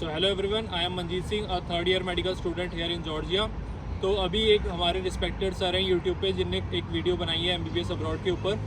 So hello everyone, I am Manjeet Singh, a third year medical student here in Georgia. तो अभी एक हमारे respected sir हैं यूट्यूब पे जिनने एक वीडियो बनाई है एमबीबीएस अब्रॉड के ऊपर।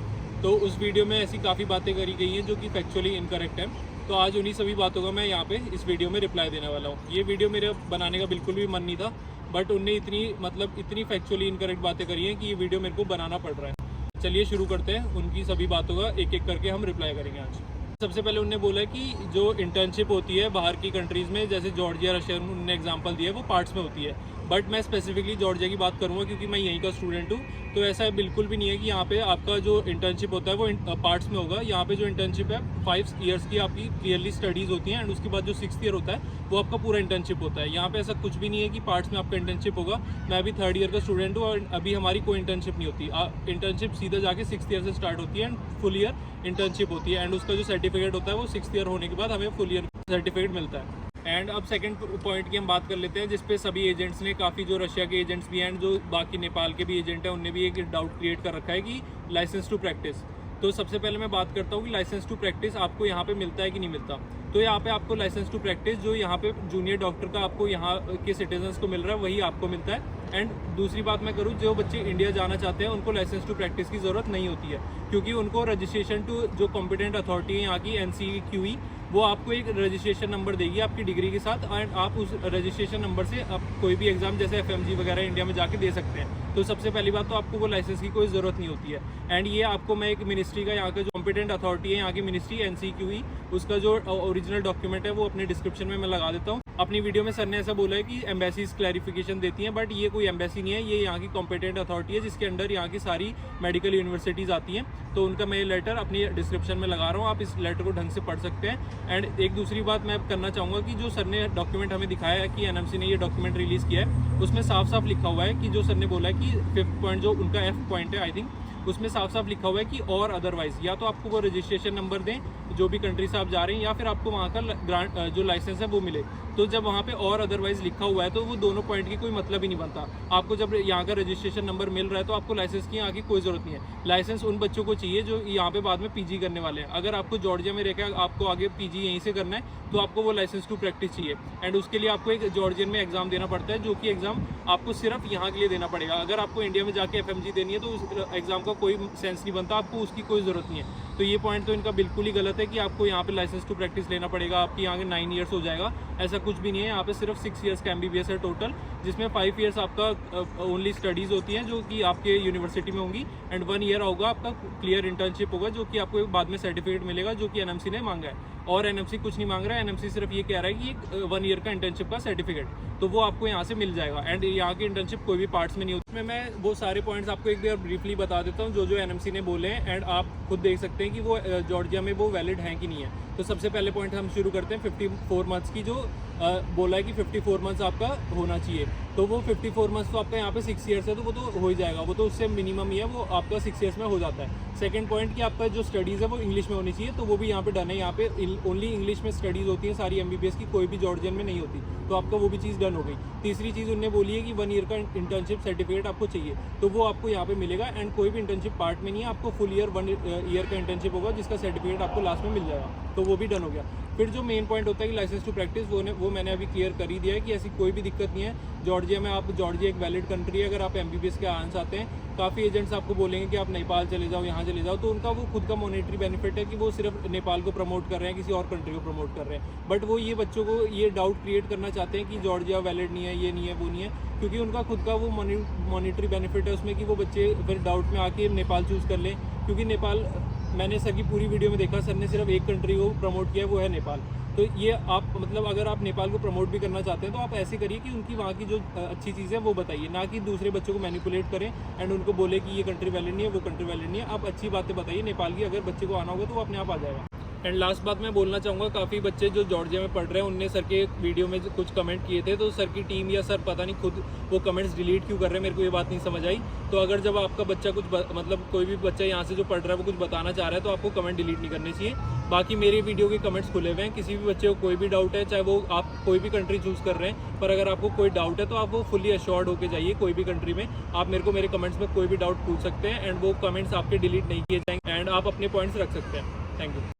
तो उस वीडियो में ऐसी काफ़ी बातें करी गई हैं जो कि फैक्चुअली इनकरेक्ट है। तो आज उन्हीं सभी बातों का मैं यहाँ पे इस वीडियो में रिप्लाई देने वाला हूँ। ये वीडियो मेरे बनाने का बिल्कुल भी मन नहीं था, बट उनने इतनी फैक्चुअली इनकरेक्ट बातें करी हैं कि ये वीडियो मेरे को बनाना पड़ रहा है। चलिए शुरू करते हैं, उनकी सभी बातों का एक एक करके हम रिप्लाई करेंगे आज। सबसे पहले उन्होंने बोला कि जो इंटर्नशिप होती है बाहर की कंट्रीज़ में, जैसे जॉर्जिया, रशिया, उन्होंने एग्जांपल दिया है, वो पार्ट्स में होती है। बट मैं स्पेसिफिकली जॉर्जिया की बात करूँगा क्योंकि मैं यहीं का स्टूडेंट हूँ। तो ऐसा बिल्कुल भी नहीं है कि यहाँ पे आपका जो इंटर्नशिप होता है वो पार्ट्स में होगा। यहाँ पे जो इंटर्नशिप है 5 ईयर्स की आपकी क्लियरली स्टडीज़ होती हैं, एंड उसके बाद जो 6th ईयर होता है वो आपका पूरा इंटर्नशिप होता है। यहाँ पे ऐसा कुछ भी नहीं है कि पार्ट्स में आपका इंटर्नशिप होगा। मैं अभी 3rd ईयर का स्टूडेंट हूँ और अभी हमारी कोई इंटर्नशिप नहीं होती। इंटर्नशिप सीधा जाके 6th ईयर से स्टार्ट होती है एंड फुल ईयर इंटर्नशिप होती है, एंड उसका जो सर्टिफिकेट होता है वो 6th ईयर होने के बाद हमें फुल ईयर सर्टिफिकेट मिलता है। एंड अब सेकंड पॉइंट की हम बात कर लेते हैं, जिसपे सभी एजेंट्स ने, काफ़ी जो रशिया के एजेंट्स भी हैं एंड जो बाकी नेपाल के भी एजेंट हैं, उनने भी एक डाउट क्रिएट कर रखा है कि लाइसेंस टू प्रैक्टिस। तो सबसे पहले मैं बात करता हूँ कि लाइसेंस टू प्रैक्टिस आपको यहाँ पे मिलता है कि नहीं मिलता। तो यहाँ पे आपको लाइसेंस टू प्रैक्टिस जो यहाँ पे जूनियर डॉक्टर का आपको यहाँ के सिटीजन्स को मिल रहा है वही आपको मिलता है। एंड दूसरी बात मैं करूँ, जो बच्चे इंडिया जाना चाहते हैं उनको लाइसेंस टू प्रैक्टिस की ज़रूरत नहीं होती है, क्योंकि उनको रजिस्ट्रेशन टू जो कॉम्पिटेंट अथॉरिटी है यहाँ की NCQE, वो आपको एक रजिस्ट्रेशन नंबर देगी आपकी डिग्री के साथ, एंड आप उस रजिस्ट्रेशन नंबर से आप कोई भी एग्जाम जैसे FMG वगैरह इंडिया में जाके दे सकते हैं। तो सबसे पहली बात तो आपको वो लाइसेंस की कोई ज़रूरत नहीं होती है। एंड ये आपको मैं एक मिनिस्ट्री का, यहाँ का जो कॉम्पिटेंट अथॉरिटी है यहाँ की मिनिस्ट्री NCQE, उसका जो ओरिजिनल डॉक्यूमेंट है वो अपने डिस्क्रिप्शन में मैं लगा देता हूँ। अपनी वीडियो में सर ने ऐसा बोला है कि एम्बेसीज क्लैरिफिकेशन देती हैं, बट ये कोई एम्बेसी नहीं है, ये यहाँ की कॉम्पिटेंट अथॉरिटी है जिसके अंडर यहाँ की सारी मेडिकल यूनिवर्सिटीज़ आती हैं। तो उनका मैं ये लेटर अपनी डिस्क्रिप्शन में लगा रहा हूँ, आप इस लेटर को ढंग से पढ़ सकते हैं। एंड एक दूसरी बात मैं करना चाहूँगा कि जो सर ने डॉक्यूमेंट हमें दिखाया है कि NMC ने ये डॉक्यूमेंट रिलीज़ किया है, उसमें साफ साफ लिखा हुआ है कि जो सर ने बोला है कि 5th पॉइंट जो उनका F पॉइंट है, आई थिंक उसमें साफ साफ लिखा हुआ है कि और अदरवाइज, या तो आपको वो रजिस्ट्रेशन नंबर दें जो भी कंट्री से आप जा रहे हैं, या फिर आपको वहाँ का ग्रांट जो लाइसेंस है वो मिले। तो जब वहाँ पे और अदरवाइज लिखा हुआ है तो वो दोनों पॉइंट की कोई मतलब ही नहीं बनता। आपको जब यहाँ का रजिस्ट्रेशन नंबर मिल रहा है तो आपको लाइसेंस की यहाँ की कोई ज़रूरत नहीं है। लाइसेंस उन बच्चों को चाहिए जो यहाँ पे बाद में PG करने वाले हैं। अगर आपको जॉर्जिया में रहकर आपको आगे PG यहीं से करना है तो आपको वो लाइसेंस टू प्रैक्टिस चाहिए, एंड उसके लिए आपको एक जॉर्जियन में एग्जाम देना पड़ता है, जो कि एग्जाम आपको सिर्फ यहाँ के लिए देना पड़ेगा। अगर आपको इंडिया में जाके FMG देनी है तो उस एग्जाम का कोई सेंस नहीं बनता, आपको उसकी कोई ज़रूरत नहीं है। तो ये पॉइंट तो इनका बिल्कुल ही गलत है कि आपको यहाँ पे लाइसेंस टू प्रैक्टिस लेना पड़ेगा, आपकी यहाँ के 9 ईयर्स हो जाएगा। ऐसा कुछ भी नहीं है, यहाँ पे सिर्फ 6 ईयर्स का MBBS है टोटल, जिसमें 5 ईयर्स आपका ओनली स्टडीज़ होती हैं जो कि आपके यूनिवर्सिटी में होंगी, एंड 1 ईयर होगा आपका क्लियर इंटर्नशिप होगा, जो कि आपको बाद में सर्टिफिकेट मिलेगा, जो कि NMC ने मांगा है। और NMC कुछ नहीं मांग रहा है, NMC सिर्फ ये कह रहा है कि एक 1 ईयर का इंटर्नशिप का सर्टिफिकेट, तो वो आपको यहाँ से मिल जाएगा। एंड यहाँ की इंटर्नशिप कोई भी पार्ट्स में नहीं होती। मैं वो सारे पॉइंट्स आपको एक बार ब्रीफली बता देता हूँ जो NMC ने बोले हैं, एंड आप खुद देख सकते हैं कि वो जॉर्जिया में वो वैलिड हैं कि नहीं है। तो सबसे पहले पॉइंट हम शुरू करते हैं 54 मंथ्स की, जो बोला है कि 54 मंथ्स आपका होना चाहिए। तो वो 54 मंथ्स तो आपका यहाँ पे 6 ईयर्स है, तो वो तो हो ही जाएगा, वो तो उससे मिनिमम ही है, वो आपका 6 ईयर्स में हो जाता है। सेकंड पॉइंट कि आपका जो स्टडीज़ है वो इंग्लिश में होनी चाहिए, तो वो भी यहाँ पे डन है। यहाँ पे ओनली इंग्लिश में स्टडीज़ होती है सारी MBBS की, कोई भी जॉर्जियन में नहीं होती, तो आपका वो भी चीज़ डन हो गई। तीसरी चीज़ उन्होंने बोली है कि 1 ईयर का इंटर्नशिप सर्टिफिकेट आपको चाहिए, तो वो आपको यहाँ पे मिलेगा। एंड कोई भी इंटर्नशिप पार्ट में नहीं है, आपको फुल ईयर 1 ईयर का इंटर्नशिप होगा जिसका सर्टिफिकेट आपको लास्ट में मिल जाएगा, तो वो भी डन हो गया। फिर जो मेन पॉइंट होता है कि लाइसेंस टू प्रैक्टिस, वो मैंने अभी क्लियर कर ही दिया है कि ऐसी कोई भी दिक्कत नहीं है जॉर्जिया में। आप जॉर्जिया एक वैलिड कंट्री है, अगर आप MBBS के आना चाहते हैं। काफ़ी एजेंट्स आपको बोलेंगे कि आप नेपाल चले जाओ, यहाँ चले जाओ, तो उनका वो खुद का मॉनेटरी बेनिफिट है कि वो सिर्फ नेपाल को प्रमोट कर रहे हैं, किसी और कंट्री को प्रमोट कर रहे हैं। बट वो ये बच्चों को ये डाउट क्रिएट करना चाहते हैं कि जॉर्जिया वैलिड नहीं है, ये नहीं है, वो नहीं है, क्योंकि उनका खुद का वो मॉनेटरी बेनिफिट है उसमें कि वो बच्चे फिर डाउट में आके नेपाल चूज़ कर लें। क्योंकि नेपाल, मैंने सर की पूरी वीडियो में देखा, सर ने सिर्फ एक कंट्री को प्रमोट किया है, वो है नेपाल। तो ये आप मतलब अगर आप नेपाल को प्रमोट भी करना चाहते हैं तो आप ऐसे करिए कि उनकी वहाँ की जो अच्छी चीज़ है वो बताइए, ना कि दूसरे बच्चों को मैनिपुलेट करें एंड उनको बोले कि ये कंट्री वैलिड नहीं है, वो कंट्री वैलिड नहीं है। आप अच्छी बातें बताइए नेपाल की, अगर बच्चे को आना होगा तो वो अपने आप आ जाएगा। एंड लास्ट बात मैं बोलना चाहूँगा, काफ़ी बच्चे जो जॉर्जिया में पढ़ रहे हैं उनने सर के वीडियो में कुछ कमेंट किए थे, तो सर की टीम या सर पता नहीं खुद वो कमेंट्स डिलीट क्यों कर रहे हैं, मेरे को ये बात नहीं समझ आई। तो अगर जब आपका बच्चा कुछ मतलब कोई भी बच्चा यहाँ से जो पढ़ रहा है वो कुछ बताना चाह रहा है तो आपको कमेंट डिलीट नहीं करने चाहिए। बाकी मेरे वीडियो के कमेंट्स खुले हुए हैं, किसी भी बच्चे को कोई भी डाउट है, चाहे वो आप कोई भी कंट्री चूज़ कर रहे हैं, पर अगर आपको कोई डाउट है तो आप वो फुली अश्योर्ड होकर जाइए कोई भी कंट्री में। आप मेरे को मेरे कमेंट्स में कोई भी डाउट पूछ सकते हैं, एंड वो कमेंट्स आपके डिलीट नहीं किए जाएंगे, एंड आप अपने पॉइंट्स रख सकते हैं। Thank you.